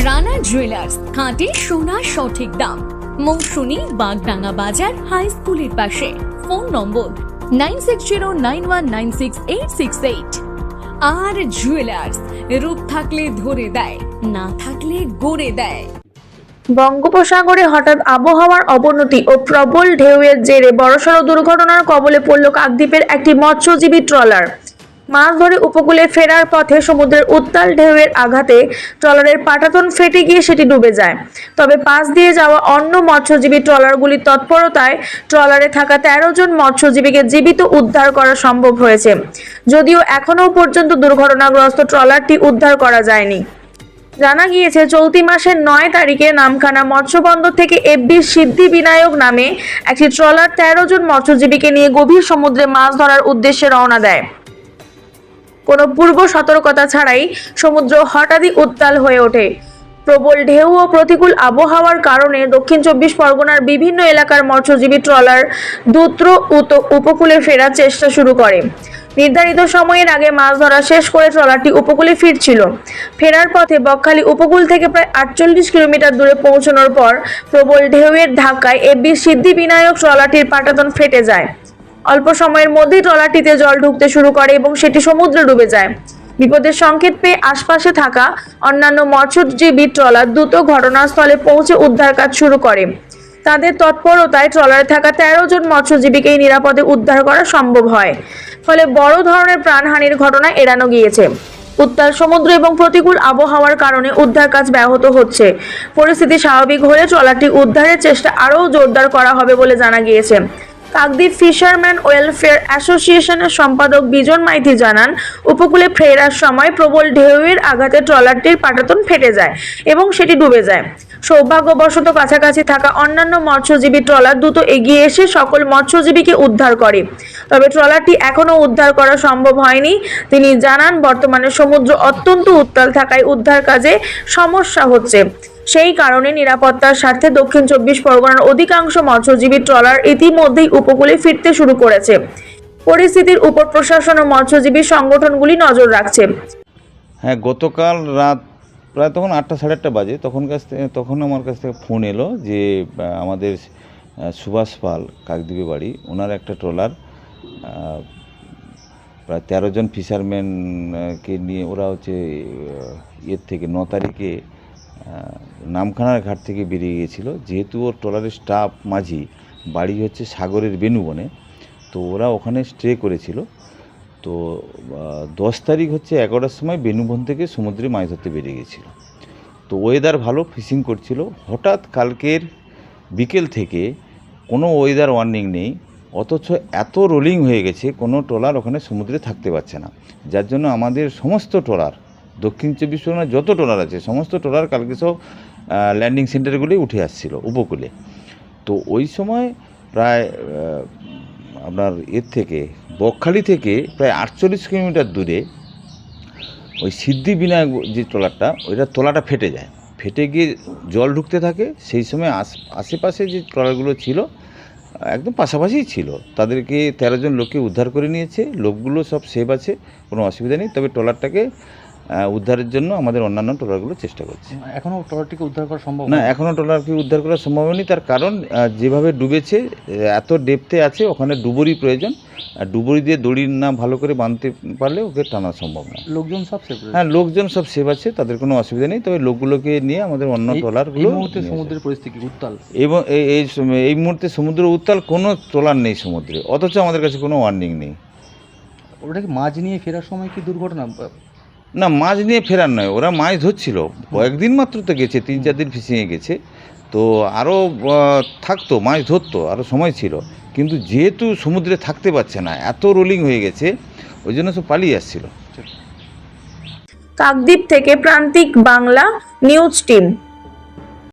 Rana jewellers, খাঁটি সোনা সঠিক দাম। মৌসুমী, বাগডাঙ্গা বাজার, হাই স্কুলের পাশে। ফোন নম্বর 9609196868। আর জুয়েলার্স, রূপ থাকলে ধরে দেয়, না থাকলে গড়ে দেয়। বঙ্গোপসাগরে হঠাৎ আবহাওয়ার অবনতি ও প্রবল ঢেউয়ের জেরে বড়সড় দুর্ঘটনার কবলে পড়ল কাকদ্বীপের একটি মৎস্যজীবী ট্রলার। মাছ ধরে উপকূলে ফেরার পথে সমুদ্রের উত্তাল ঢেউয়ের আঘাতে ট্রলারের পাটাতন ফেটে গিয়ে সেটি ডুবে যায়। তবে পাশ দিয়ে যাওয়া অন্য মৎস্যজীবী ট্রলারগুলির তৎপরতায় ট্রলারে থাকা 13 জন মৎস্যজীবীকে জীবিত উদ্ধার করা সম্ভব হয়েছে, যদিও এখনও পর্যন্ত দুর্ঘটনাগ্রস্ত ট্রলারটি উদ্ধার করা যায়নি। জানা গিয়েছে, চলতি মাসের 9 তারিখে নামখানা মৎস্যবন্দর থেকে এফবি সিদ্ধিবিনায়ক নামে একটি ট্রলার 13 জন মৎস্যজীবীকে নিয়ে গভীর সমুদ্রে মাছ ধরার উদ্দেশ্যে রওনা দেয়। কোনো পূর্ব সতর্কতা ছাড়াই সমুদ্র হঠাৎই উত্তাল হয়ে ওঠে। প্রবল ঢেউ ও প্রতিকূল আবহাওয়ার কারণে দক্ষিণ 24 পরগনার বিভিন্ন এলাকার মৎস্যজীবী ট্রলার দ্রুত উপকূলে ফেরার চেষ্টা শুরু করে। নির্ধারিত সময়ের আগে মাছ ধরা শেষ করে ট্রলারটি উপকূলে ফিরছিল। ফেরার পথে বকখালি উপকূল থেকে প্রায় 48 কিলোমিটার দূরে পৌঁছানোর পর প্রবল ঢেউয়ের ধাক্কায় এফবি সিদ্ধিবিনায়ক ট্রলারটির পাটাতন ফেটে যায়। অল্প সময়ের মধ্যেই ট্রলারটিতে জল ঢুকতে শুরু করে এবং সেটি সমুদ্রে ডুবে যায়। বিপদের সংকেত পেয়ে আশপাশে থাকা অন্যান্য মৎস্যজীবী ট্রলার দ্রুত ঘটনাস্থলে পৌঁছে উদ্ধার কাজ শুরু করে। তাদের তৎপরতায় ট্রলারে থাকা 13 জন মৎস্যজীবীকেই নিরাপদে উদ্ধার করা সম্ভব হয়। ফলে বড় ধরনের প্রাণহানির ঘটনা এড়ানো গিয়েছে। উত্তাল সমুদ্র এবং প্রতিকূল আবহাওয়ার কারণে উদ্ধার কাজ ব্যাহত হচ্ছে। পরিস্থিতি স্বাভাবিক হলে ট্রলারটি উদ্ধারের চেষ্টা আরও জোরদার করা হবে বলে জানা গিয়েছে। কাকদ্বীপ ফিশারম্যান ওয়েলফেয়ার অ্যাসোসিয়েশনের সম্পাদক বিজন মাইতি জানান, উপকূলে ফেরার সময় প্রবল ঢেউয়ের আঘাতে ট্রলারটির পাটাতন ফেটে যায় এবং সেটি ডুবে যায়। সৌভাগ্যবশত কাছাকাছি থাকা অন্যান্য মৎস্যজীবী ট্রলার দ্রুত এগিয়ে এসে সকল মৎস্যজীবীকে উদ্ধার করে। তবে ট্রলারটি এখনও উদ্ধার করা সম্ভব হয়নি। তিনি জানান, বর্তমানে সমুদ্র অত্যন্ত উত্তাল থাকায় উদ্ধার কাজে সমস্যা হচ্ছে। সেই কারণে নিরাপত্তার স্বার্থে দক্ষিণ 24 পরগনার অধিকাংশ মৎস্যজীবী ট্রলার ইতিমধ্যেই উপকূলে ফিরতে শুরু করেছে। পরিস্থিতির উপর প্রশাসন ও মৎস্যজীবী সংগঠনগুলি নজর রাখছে। হ্যাঁ, গতকাল রাত প্রায় তখন 8টা সাড়ে 8টা বাজে, তখন আমার কাছ থেকে ফোন এলো যে আমাদের সুভাষ পাল, কাকদ্বীপে বাড়ি, ওনার একটা ট্রলার প্রায় 13 জন ফিশারম্যানকে নিয়ে ওরা হচ্ছে ইয়ের থেকে 9 তারিখে নামখানার ঘাট থেকে বেরিয়ে গিয়েছিল। যেহেতু ওর ট্রলারের স্টাফ মাঝি বাড়ি হচ্ছে সাগরের বেনুবনে, তো ওরা ওখানে স্টে করেছিল। তো 10 তারিখ হচ্ছে 11টার সময় বেনুবন থেকে সমুদ্রে মাছ ধরতে বেরিয়ে গিয়েছিল। তো ওয়েদার ভালো, ফিশিং করছিল। হঠাৎ কালকের বিকেল থেকে কোনো ওয়েদার ওয়ার্নিং নেই, অথচ এত রোলিং হয়ে গেছে কোনো ট্রলার ওখানে সমুদ্রে থাকতে পারছে না। যার জন্য আমাদের সমস্ত ট্রলার, দক্ষিণ 24 পরগনার যত ট্রলার আছে সমস্ত ট্রলার কালকে সব ল্যান্ডিং সেন্টারগুলোই উঠে আসছিল উপকূলে। তো ওই সময় প্রায় আপনার এর থেকে বকখালি থেকে প্রায় 48 কিলোমিটার দূরে ওই সিদ্ধিবিনায়ক যে ট্রলারটা, ওইটা তলাটা ফেটে যায়, ফেটে গিয়ে জল ঢুকতে থাকে। সেই সময় আশেপাশে যে ট্রলারগুলো ছিল একদম পাশাপাশিই ছিল, তাদেরকে 13 জন লোককে উদ্ধার করে নিয়েছে। লোকগুলো সব সেভ আছে, কোনো অসুবিধা নেই। তবে ট্রলারটাকে উদ্ধারের জন্য আমাদের অন্যান্য ট্রলারগুলো চেষ্টা করছে। এখনও ট্রলারটিকে উদ্ধার করা সম্ভব না, এখনও ট্রলারকে উদ্ধার করা সম্ভব হয়নি। তার কারণ যেভাবে ডুবেছে এত ডেপথে আছে, ওখানে ডুবুরি প্রয়োজন। আর ডুবুরি দিয়ে দড়ি না ভালো করে বাঁধতে পারলে ওকে টানা সম্ভব না। লোকজন সব সেভ? হ্যাঁ, লোকজন সব সেভ আছে, তাদের কোনো অসুবিধা নেই। তবে লোকগুলোকে নিয়ে আমাদের অন্য ট্রলারগুলো। এই মুহূর্তে সমুদ্রের পরিস্থিতি উত্তাল এবং এই মুহূর্তে সমুদ্র উত্তাল, কোনো ট্রলার নেই সমুদ্রে, অথচ আমাদের কাছে কোনো ওয়ার্নিং নেই। ওটা কি মাছ নিয়ে ফেরার সময় কি দুর্ঘটনা? না, মাছ নিয়ে ফেরার নয়, ওরা মাছ ধরছিল। কয়েকদিন মাত্র তো গেছে, 3-4 দিন ফিশিংয়ে গেছে। তো আরও থাকতো, মাছ ধরতো, আরও সময় ছিল। কিন্তু যেহেতু সমুদ্রে থাকতে পারছে না, এত রোলিং হয়ে গেছে, ওই জন্য সব পালিয়ে আসছিল। কাকদ্বীপ থেকে প্রান্তিক বাংলা নিউজ টিম।